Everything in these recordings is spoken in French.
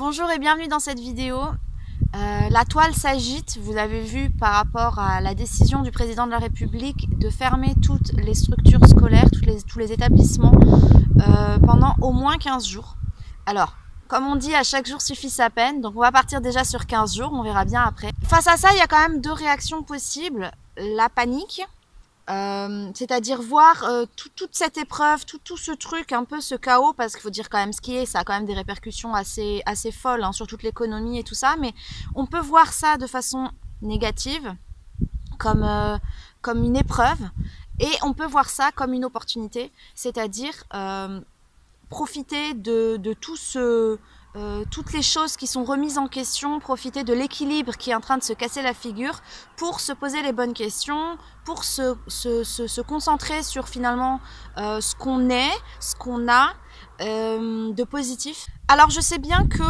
Bonjour et bienvenue dans cette vidéo. La toile s'agite, vous l'avez vu par rapport à la décision du président de la République de fermer toutes les structures scolaires, tous les établissements pendant au moins 15 jours. Alors, comme on dit, à chaque jour suffit sa peine, donc on va partir déjà sur 15 jours, on verra bien après. Face à ça, il y a quand même deux réactions possibles. La panique, c'est-à-dire voir toute cette épreuve, tout ce truc, un peu ce chaos, parce qu'il faut dire quand même ce qui est, ça a quand même des répercussions assez folles sur toute l'économie et tout ça, mais on peut voir ça de façon négative, comme une épreuve, et on peut voir ça comme une opportunité, c'est-à-dire profiter de tout toutes les choses qui sont remises en question, profiter de l'équilibre qui est en train de se casser la figure pour se poser les bonnes questions, pour se concentrer sur finalement ce qu'on est, ce qu'on a de positif. Alors je sais bien que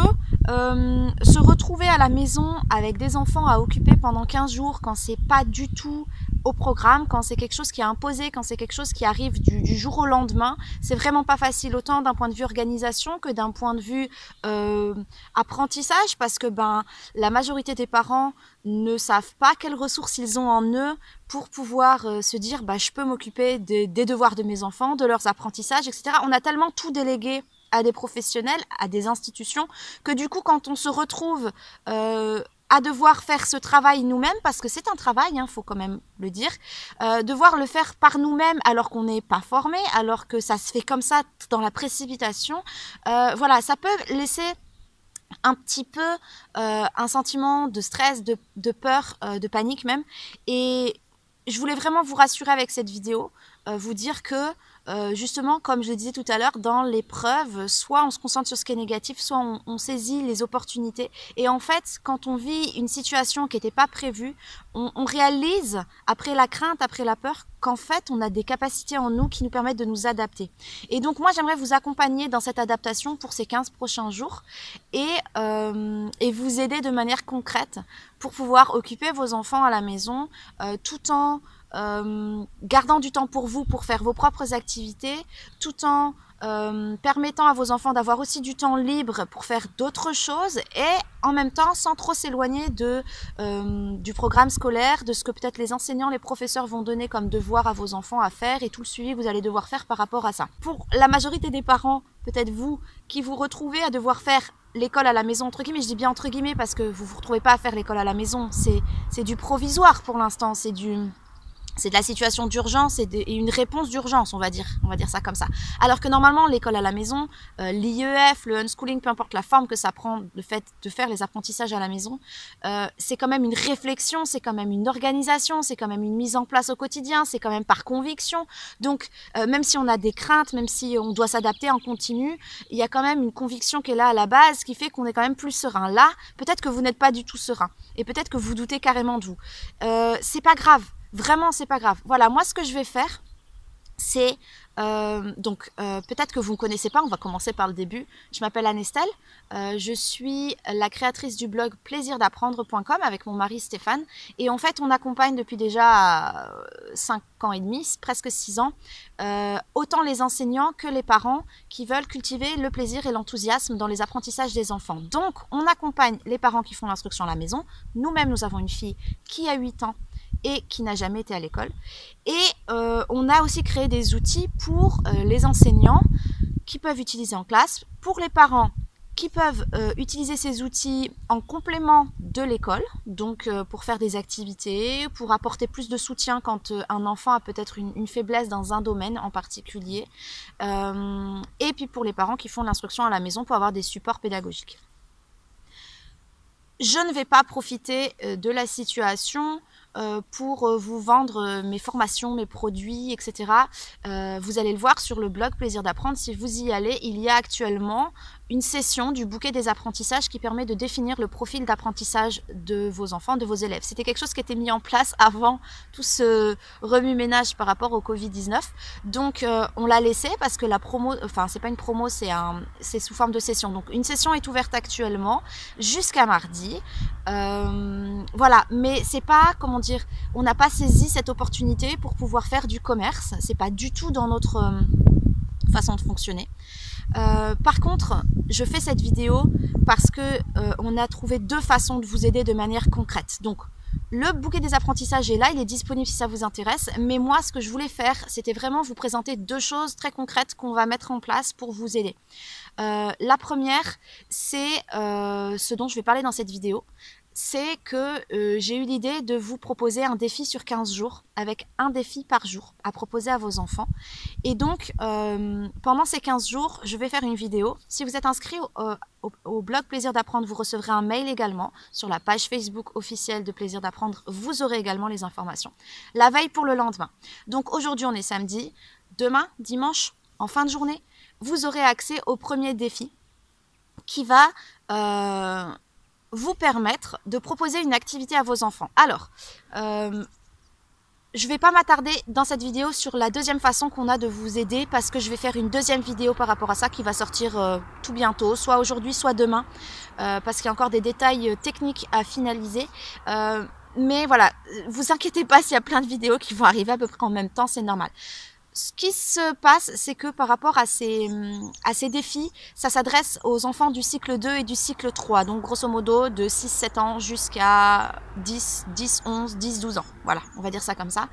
se retrouver à la maison avec des enfants à occuper pendant 15 jours quand c'est pas du tout au programme, quand c'est quelque chose qui est imposé, quand c'est quelque chose qui arrive du jour au lendemain, c'est vraiment pas facile, autant d'un point de vue organisation que d'un point de vue apprentissage, parce que la majorité des parents ne savent pas quelles ressources ils ont en eux pour pouvoir se dire je peux m'occuper des devoirs de mes enfants, de leurs apprentissages, etc. On a tellement tout délégué à des professionnels, à des institutions, que du coup quand on se retrouve à devoir faire ce travail nous-mêmes, parce que c'est un travail, faut quand même le dire, devoir le faire par nous-mêmes alors qu'on n'est pas formé, alors que ça se fait comme ça dans la précipitation, voilà, ça peut laisser un petit peu un sentiment de stress, de peur, de panique même, et je voulais vraiment vous rassurer avec cette vidéo, vous dire que justement, comme je le disais tout à l'heure, dans l'épreuve, soit on se concentre sur ce qui est négatif, soit on saisit les opportunités. Et en fait, quand on vit une situation qui n'était pas prévue, on réalise, après la crainte, après la peur, qu'en fait, on a des capacités en nous qui nous permettent de nous adapter. Et donc, moi, j'aimerais vous accompagner dans cette adaptation pour ces 15 prochains jours et vous aider de manière concrète pour pouvoir occuper vos enfants à la maison tout en gardant du temps pour vous, pour faire vos propres activités, tout en permettant à vos enfants d'avoir aussi du temps libre pour faire d'autres choses et en même temps sans trop s'éloigner du programme scolaire, de ce que peut-être les enseignants, les professeurs vont donner comme devoir à vos enfants à faire et tout le suivi que vous allez devoir faire par rapport à ça. Pour la majorité des parents, peut-être vous, qui vous retrouvez à devoir faire l'école à la maison, entre guillemets, je dis bien entre guillemets parce que vous ne vous retrouvez pas à faire l'école à la maison, c'est du provisoire pour l'instant, c'est de la situation d'urgence et une réponse d'urgence, on va dire ça comme ça. Alors que normalement, l'école à la maison, l'IEF, le unschooling, peu importe la forme que ça prend, le fait de faire les apprentissages à la maison, c'est quand même une réflexion, c'est quand même une organisation, c'est quand même une mise en place au quotidien, c'est quand même par conviction. Donc, même si on a des craintes, même si on doit s'adapter en continu, il y a quand même une conviction qui est là à la base, qui fait qu'on est quand même plus serein. Là, peut-être que vous n'êtes pas du tout serein, et peut-être que vous doutez carrément de vous. C'est pas grave. Vraiment, c'est pas grave. Voilà, moi, ce que je vais faire, c'est... peut-être que vous ne me connaissez pas, on va commencer par le début. Je m'appelle Anne-Estelle, je suis la créatrice du blog plaisirdapprendre.com avec mon mari Stéphane. Et en fait, on accompagne depuis déjà 5 ans et demi, presque 6 ans, autant les enseignants que les parents qui veulent cultiver le plaisir et l'enthousiasme dans les apprentissages des enfants. Donc, on accompagne les parents qui font l'instruction à la maison. Nous-mêmes, nous avons une fille qui a 8 ans et qui n'a jamais été à l'école. Et on a aussi créé des outils pour les enseignants qui peuvent utiliser en classe, pour les parents qui peuvent utiliser ces outils en complément de l'école, donc pour faire des activités, pour apporter plus de soutien quand un enfant a peut-être une faiblesse dans un domaine en particulier, et puis pour les parents qui font l'instruction à la maison pour avoir des supports pédagogiques. Je ne vais pas profiter de la situation pour vous vendre mes formations, mes produits, etc. Vous allez le voir sur le blog Plaisir d'apprendre. Si vous y allez, il y a actuellement une session du bouquet des apprentissages qui permet de définir le profil d'apprentissage de vos enfants, de vos élèves. C'était quelque chose qui était mis en place avant tout ce remue-ménage par rapport au Covid-19. Donc on l'a laissé parce que la promo, enfin c'est pas une promo, c'est sous forme de session. Donc une session est ouverte actuellement jusqu'à mardi. Voilà, mais c'est pas, comment dire, on n'a pas saisi cette opportunité pour pouvoir faire du commerce. C'est pas du tout dans notre façon de fonctionner. Par contre, je fais cette vidéo parce que on a trouvé 2 façons de vous aider de manière concrète. Donc, le bouquet des apprentissages est là, il est disponible si ça vous intéresse. Mais moi, ce que je voulais faire, c'était vraiment vous présenter 2 choses très concrètes qu'on va mettre en place pour vous aider. La première, c'est ce dont je vais parler dans cette vidéo. C'est que j'ai eu l'idée de vous proposer un défi sur 15 jours, avec un défi par jour à proposer à vos enfants. Et donc, pendant ces 15 jours, je vais faire une vidéo. Si vous êtes inscrit au blog Plaisir d'apprendre, vous recevrez un mail également. Sur la page Facebook officielle de Plaisir d'apprendre, vous aurez également les informations. La veille pour le lendemain. Donc aujourd'hui, on est samedi. Demain, dimanche, en fin de journée, vous aurez accès au premier défi qui va vous permettre de proposer une activité à vos enfants. Alors, je ne vais pas m'attarder dans cette vidéo sur la deuxième façon qu'on a de vous aider parce que je vais faire une deuxième vidéo par rapport à ça qui va sortir tout bientôt, soit aujourd'hui, soit demain, parce qu'il y a encore des détails techniques à finaliser. Mais voilà, vous inquiétez pas s'il y a plein de vidéos qui vont arriver à peu près en même temps, c'est normal. Ce qui se passe, c'est que par rapport à ces défis, ça s'adresse aux enfants du cycle 2 et du cycle 3. Donc, grosso modo, de 6-7 ans jusqu'à 10, 11, 10, 12 ans. Voilà, on va dire ça comme ça.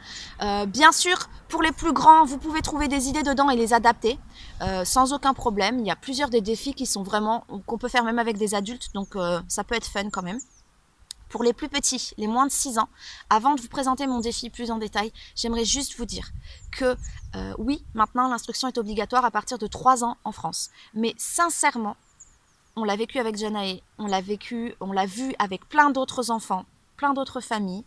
Bien sûr, pour les plus grands, vous pouvez trouver des idées dedans et les adapter sans aucun problème. Il y a plusieurs des défis qui sont vraiment, qu'on peut faire même avec des adultes. Donc, ça peut être fun quand même. Pour les plus petits, les moins de 6 ans, avant de vous présenter mon défi plus en détail, j'aimerais juste vous dire que oui, maintenant l'instruction est obligatoire à partir de 3 ans en France. Mais sincèrement, on l'a vécu avec Janae, on l'a vu avec plein d'autres enfants, plein d'autres familles.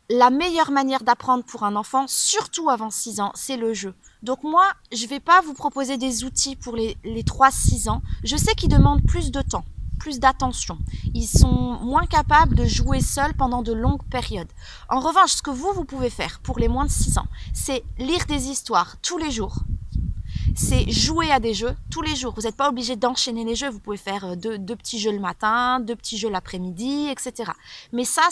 La meilleure manière d'apprendre pour un enfant, surtout avant 6 ans, c'est le jeu. Donc moi, je ne vais pas vous proposer des outils pour les 3-6 ans. Je sais qu'ils demandent plus de temps, plus d'attention. Ils sont moins capables de jouer seuls pendant de longues périodes. En revanche, ce que vous pouvez faire pour les moins de 6 ans, c'est lire des histoires tous les jours. C'est jouer à des jeux tous les jours. Vous n'êtes pas obligé d'enchaîner les jeux. Vous pouvez faire deux petits jeux le matin, 2 petits jeux l'après-midi, etc. Mais ça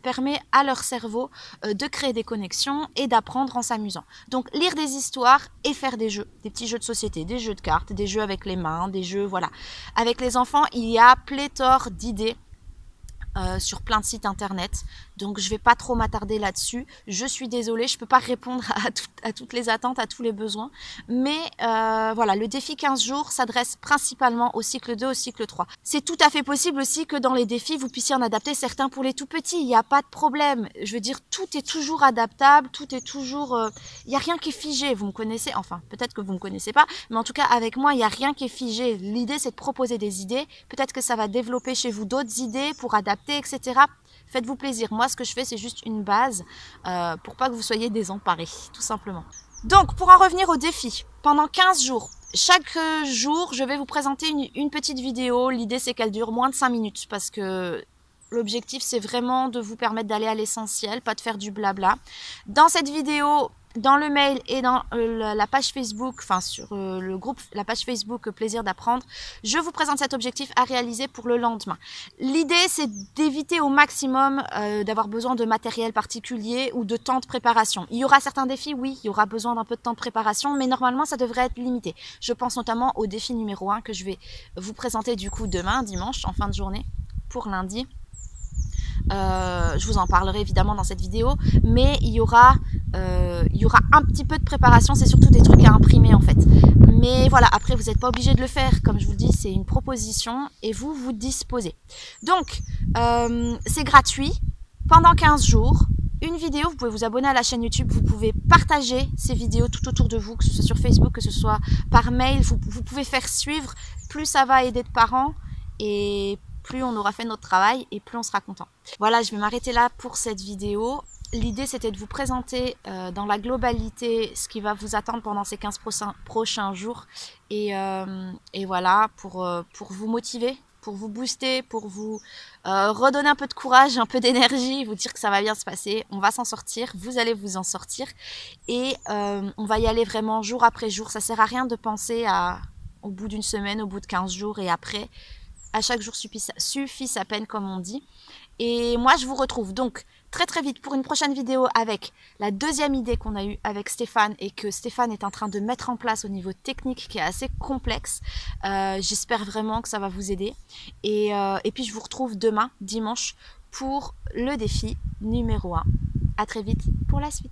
permet à leur cerveau de créer des connexions et d'apprendre en s'amusant. Donc, lire des histoires et faire des jeux. Des petits jeux de société, des jeux de cartes, des jeux avec les mains, des jeux, voilà. Avec les enfants, il y a pléthore d'idées. Sur plein de sites internet, donc je vais pas trop m'attarder là-dessus. Je suis désolée, je peux pas répondre à toutes les attentes, à tous les besoins, mais voilà, le défi 15 jours s'adresse principalement au cycle 2, au cycle 3. C'est tout à fait possible aussi que dans les défis, vous puissiez en adapter certains pour les tout petits, il n'y a pas de problème. Je veux dire, tout est toujours adaptable, tout est toujours... il n'y a rien qui est figé, vous me connaissez, enfin, peut-être que vous me connaissez pas, mais en tout cas, avec moi, il n'y a rien qui est figé. L'idée, c'est de proposer des idées, peut-être que ça va développer chez vous d'autres idées pour adapter, etc. Faites-vous plaisir. Moi, ce que je fais, c'est juste une base pour pas que vous soyez désemparés, tout simplement. Donc, pour en revenir au défi, pendant 15 jours, chaque jour, je vais vous présenter une petite vidéo. L'idée, c'est qu'elle dure moins de 5 minutes parce que l'objectif, c'est vraiment de vous permettre d'aller à l'essentiel, pas de faire du blabla. Dans cette vidéo, dans le mail et dans la page Facebook, enfin sur le groupe, la page Facebook Plaisir d'apprendre, je vous présente cet objectif à réaliser pour le lendemain. L'idée, c'est d'éviter au maximum d'avoir besoin de matériel particulier ou de temps de préparation. Il y aura certains défis, oui, il y aura besoin d'un peu de temps de préparation, mais normalement, ça devrait être limité. Je pense notamment au défi numéro 1 que je vais vous présenter du coup demain, dimanche, en fin de journée, pour lundi. Je vous en parlerai évidemment dans cette vidéo, mais il y aura un petit peu de préparation, c'est surtout des trucs à imprimer en fait. Mais voilà, après vous n'êtes pas obligé de le faire, comme je vous le dis, c'est une proposition et vous disposez. Donc, c'est gratuit, pendant 15 jours, une vidéo, vous pouvez vous abonner à la chaîne YouTube, vous pouvez partager ces vidéos tout autour de vous, que ce soit sur Facebook, que ce soit par mail, vous pouvez faire suivre, plus ça va aider de parents et plus on aura fait notre travail et plus on sera content. Voilà, je vais m'arrêter là pour cette vidéo. L'idée, c'était de vous présenter dans la globalité ce qui va vous attendre pendant ces 15 prochains jours. Et voilà, pour vous motiver, pour vous booster, pour vous redonner un peu de courage, un peu d'énergie, vous dire que ça va bien se passer. On va s'en sortir, vous allez vous en sortir. Et on va y aller vraiment jour après jour. Ça ne sert à rien de penser au bout d'une semaine, au bout de 15 jours et après. À chaque jour suffit sa peine, comme on dit. Et moi, je vous retrouve donc très très vite pour une prochaine vidéo avec la deuxième idée qu'on a eue avec Stéphane et que Stéphane est en train de mettre en place au niveau technique qui est assez complexe. J'espère vraiment que ça va vous aider. Et puis je vous retrouve demain, dimanche, pour le défi numéro 1. À très vite pour la suite.